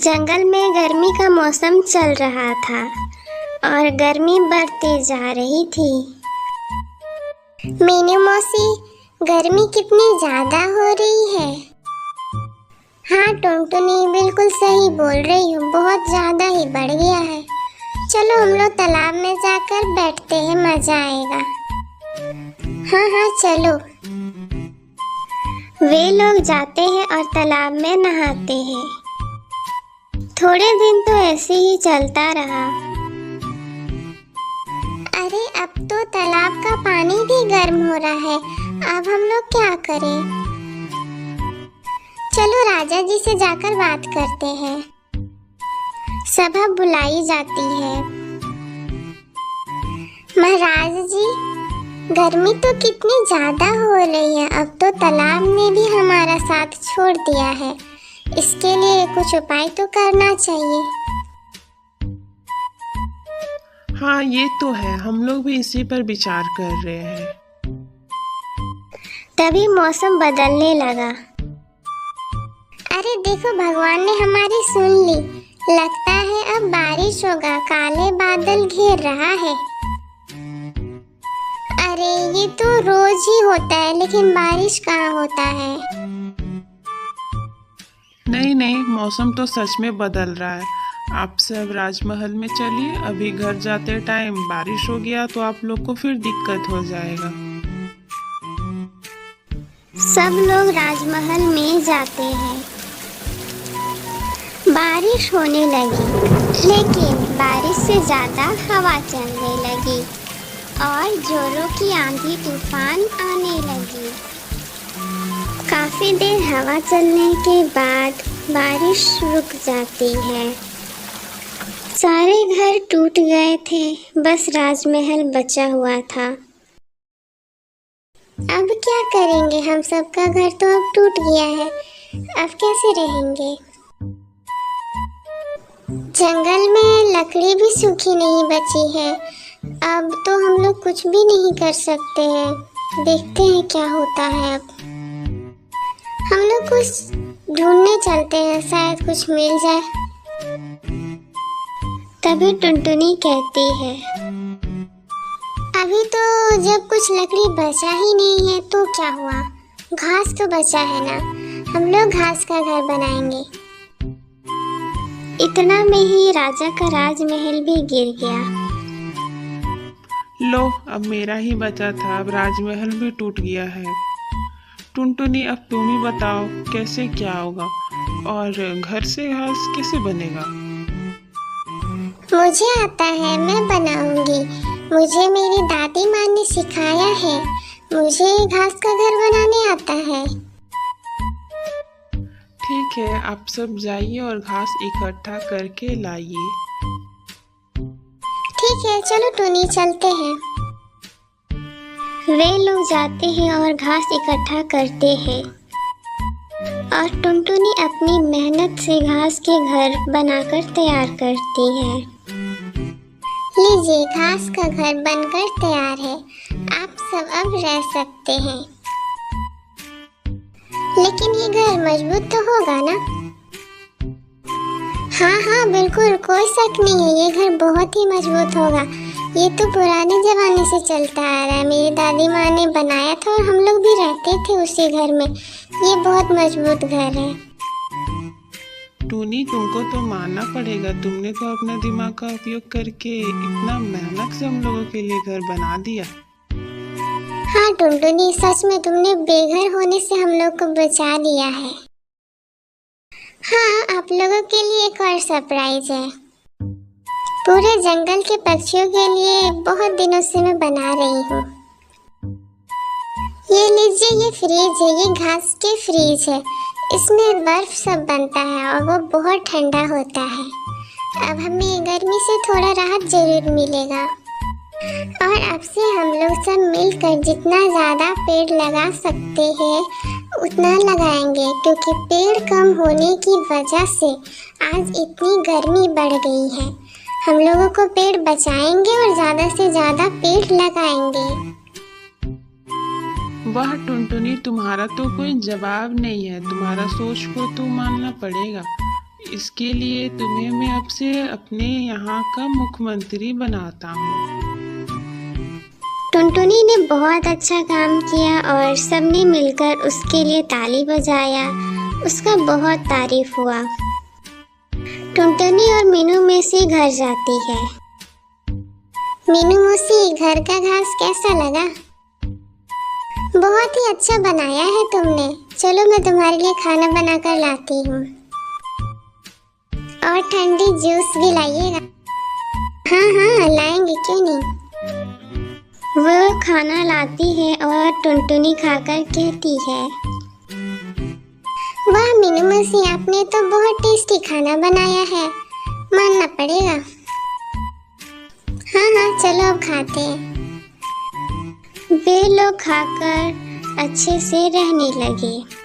जंगल में गर्मी का मौसम चल रहा था और गर्मी बढ़ती जा रही थी। मीनू मौसी, गर्मी कितनी ज्यादा हो रही है। हाँ टुनटुनी, बिल्कुल सही बोल रही हो, बहुत ज्यादा ही बढ़ गया है। चलो हम लोग तालाब में जाकर बैठते हैं, मजा आएगा। हाँ हाँ चलो। वे लोग जाते हैं और तालाब में नहाते हैं। थोड़े दिन तो ऐसे ही चलता रहा। अरे अब तो तालाब का पानी भी गर्म हो रहा है, अब हम लोग क्या करें? चलो राजा जी से जाकर बात करते हैं। सभा बुलाई जाती है। महाराज जी, गर्मी तो कितनी ज्यादा हो रही है, अब तो तालाब ने भी हमारा साथ छोड़ दिया है। इसके लिए कुछ उपाय तो करना चाहिए। हाँ ये तो है, हम लोग भी इसी पर विचार कर रहे हैं। तभी मौसम बदलने लगा। अरे देखो, भगवान ने हमारी सुन ली। लगता है अब बारिश होगा, काले बादल घेर रहा है। अरे ये तो रोज ही होता है, लेकिन बारिश कहाँ होता है। नहीं, मौसम तो सच में बदल रहा है। आप सब राजमहल में चलिए, अभी घर जाते टाइम बारिश हो गया तो आप लोग को फिर दिक्कत हो जाएगा। सब लोग राजमहल में जाते हैं। बारिश होने लगी, लेकिन बारिश से ज्यादा हवा चलने लगी और जोरों की आंधी तूफान आने लगी। काफी देर हवा चलने के बाद बारिश रुक जाती है। सारे घर टूट गए थे, बस राजमहल बचा हुआ था। अब क्या करेंगे, हम सबका घर तो अब टूट गया है, अब कैसे रहेंगे? जंगल में लकड़ी भी सूखी नहीं बची है, अब तो हम लोग कुछ भी नहीं कर सकते हैं। देखते हैं क्या होता है। अब हम लोग कुछ ढूंढने चलते हैं, शायद कुछ मिल जाए। तभी टुनटुनी कहती है, अभी तो जब कुछ लकड़ी बचा ही नहीं है तो क्या हुआ, घास तो बचा है ना, हम लोग घास का घर बनाएंगे। इतना में ही राजा का राजमहल भी गिर गया। लो, अब मेरा ही बचा था, अब राजमहल भी टूट गया है। टुनटुनी, अब तुम ही बताओ कैसे क्या होगा और घर से घास कैसे बनेगा? मुझे आता है, मैं बनाऊंगी। मुझे मेरी दादी माँ ने सिखाया है, मुझे घास का घर बनाने आता है। ठीक है, आप सब जाइए और घास इकट्ठा करके लाइए। ठीक है, चलो टुनी चलते हैं। वे लोग जाते हैं और घास इकट्ठा करते हैं और टुनटुनी अपनी मेहनत से घास के घर बनाकर तैयार करती है। लीजिए, घास का घर बनकर तैयार है, आप सब अब रह सकते हैं। लेकिन ये घर मजबूत तो होगा ना? हाँ बिल्कुल, कोई शक नहीं है, ये घर बहुत ही मजबूत होगा। ये तो पुराने जमाने से चलता आ रहा है, मेरी दादी माँ ने बनाया था और हम लोग भी रहते थे उसी घर में। ये बहुत मजबूत घर है। टूनी, तुमको तो मानना पड़ेगा, तुमने तो अपने दिमाग का उपयोग करके इतना मेहनत से हम लोगों के लिए घर बना दिया। हाँ टुनटुनी, सच में तुमने बेघर होने से हम लोग को बचा दिया है। हाँ, आप लोगों के लिए एक और सरप्राइज है। पूरे जंगल के पक्षियों के लिए बहुत दिनों से मैं बना रही हूँ। ये लीजिए, ये फ्रिज है, ये घास के फ्रिज है। इसमें बर्फ सब बनता है और वो बहुत ठंडा होता है। अब हमें गर्मी से थोड़ा राहत जरूर मिलेगा। और अब से हम लोग सब मिलकर जितना ज़्यादा पेड़ लगा सकते हैं उतना लगाएंगे, क्योंकि पेड़ कम होने की वजह से आज इतनी गर्मी बढ़ गई है। हम लोगों को पेड़ बचाएंगे और ज़्यादा से ज़्यादा पेड़ लगाएंगे। वाह टुनटुनी, तुम्हारा तो कोई जवाब नहीं है, तुम्हारा सोच को तो मानना पड़ेगा। इसके लिए तुम्हें मैं अब से अपने यहाँ का मुख्यमंत्री बनाता हूँ। टुनटुनी ने बहुत अच्छा काम किया और सबने मिलकर उसके लिए ताली बजाया। उसका बहुत तारीफ हुआ। टुनटुनी और मीनू मौसी घर जाती है। मीनू मौसी, घर का घास कैसा लगा? बहुत ही अच्छा बनाया है तुमने। चलो मैं तुम्हारे लिए खाना बनाकर लाती हूँ और ठंडी जूस भी लाइएगा। हाँ हाँ लाएंगे, क्यों नहीं। वो खाना लाती है और टुनटुनी खाकर कहती है, वाह मीनू मौसी, आपने तो बहुत टेस्टी खाना बनाया है, मानना पड़ेगा। हाँ हाँ चलो अब खाते हैं। वे लोग खाकर अच्छे से रहने लगे।